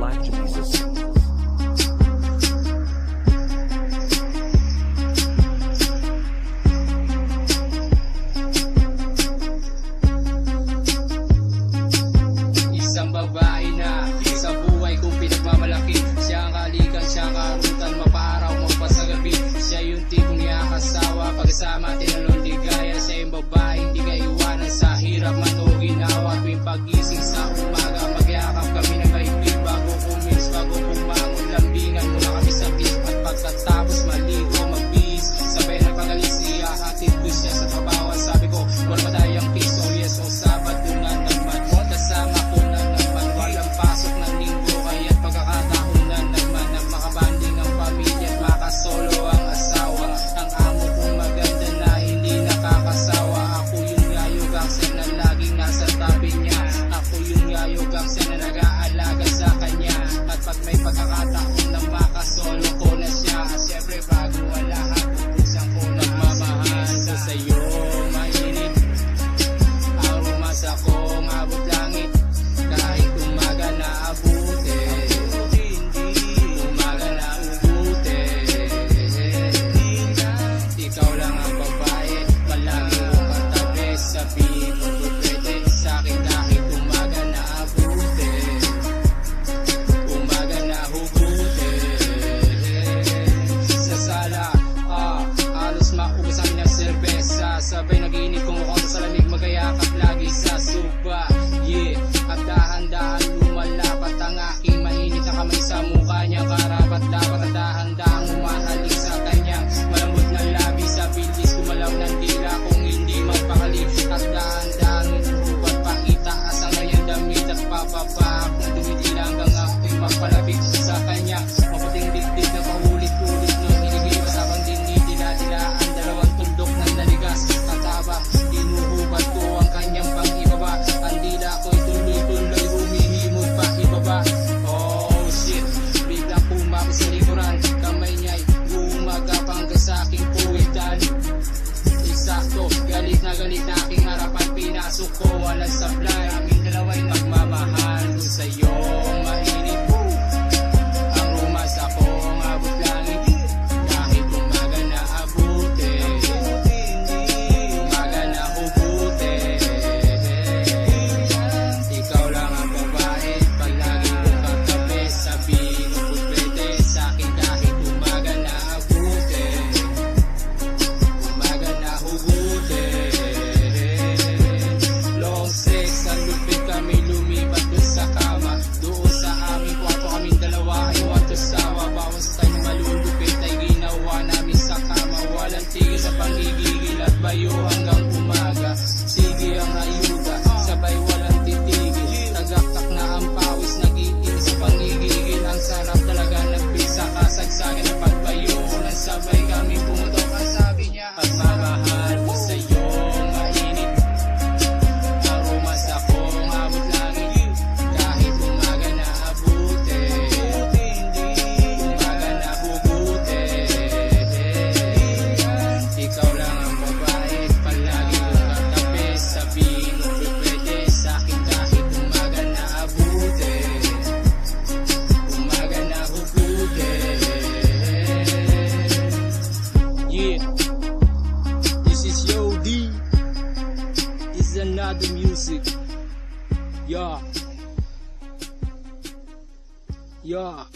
Black Jesus. Isang babae na sa buhay kong pinagmamalaki. Siya ang kalikan, siya ang karutan, maparaw, mapasagabi. Siya yung tipong iyakasawa, pagkasama tinalong ligaya. Siya yung babae, hindi ka iwanan sa hirap man o ginawa. Tuwing pagising sa umaga, magyakap kami ng maibig. Bago kumis, bago pumangon, lambingan muna kami sa beach. At pagkatapos maligo, magbihis, sabay na pagalis niya, hatid ko siya sa trabaho. Sabi ko, wala pa tayong piso, yes o Sabado na naman. Kasama ko na naman, walang pasok ng linggo. Kaya't pagkakataon na naman na makabanding ang pamilya at makasolo ang asawa. Ang amo kong maganda na hindi nakakasawa. Ako yung yayo gangster na laging nasa tabi niya. Ako yung yayo gangster na nag-aalaga sa kanya. At pag may pagkakataon na makasolo ko na siya, syempre bago wala hapupusan ko na magmamahal ko sa'yo. Mainit ang rumasa ko, abot langit. Kahit umaga na abuti, umaga na ubuti. Ikaw lang ang babae, palagi mong katabi. Sabihin mo pwede sa'kin kahit umaga na abuti, umaga na huguti. Sa sala, halos maubos ang ng serbesa. Sabay naginip kung ako sa lamig, magayakap lagi sa sopa. Yeah, at dahan-dahan lumalapat ang aking mainit na kamay sa mukha niya. Karapat dapat at dahan-dahan umahalik sa kanya. Malambot na labi sa bilis, kumalaw ng dila kung hindi magpakali. At dahan-dahan ubat pa itaas ang kanyang damit at papapa. Kung tumitila hanggang ako'y magpalapit sa kanya. Maputing dikdik na paulit-ulit nung hinigil kasabang dinitila-tilaan. Dalawang tundok ng naligas at habang inuhubat ko ang kanyang pang-ibaba. Ang dila ko'y tuloy-tuloy humihimod pa ibaba. Oh shit, biglang pumako sa likuran. Kamay niya'y gumagapang sa aking puwitan. Eksakto, galit na aking harapan. Pinasok ko, walang sablay. Aming dalawa'y nagmamahal ko sa'yo. Mainit ang rumasa ko, abot langit. Kahit umaga na abuti, umaga na huguti. Ikaw lang ang babae, palagi kong katabi. Sabihin mo pwede sa'kin kahit umaga na abuti, umaga na huguti. Long sex, ang lupit kami lumipat dun sa kama. Doon sa aming kwarto kaming dalawa ay wato sawa. Bawas tayo malulupit ay ginawa namin sa kama. Walang tigil sa pangigigil at bayo hanggang umaga. Sige ang ayuda, sabay walang titigil. Tagaktak na ang pawis, nag-iinis sa pangigigil. Ang sarap talaga nagpisa, kasagsagan ng pagbayo. Nang sabay kami pumutok, ang sabi niya at mamahal ko sa'yo. Mainit ang rumasa ko, abot langit. Kahit umaga na abuti, umaga na huguti. Ikaw lang ang babae, palagi kong katabi. Sabihin mo pwede sa'kin kahit umaga na abuti, umaga na huguti. Yeah, this is Yo D. This is another music. Yeah. Yeah.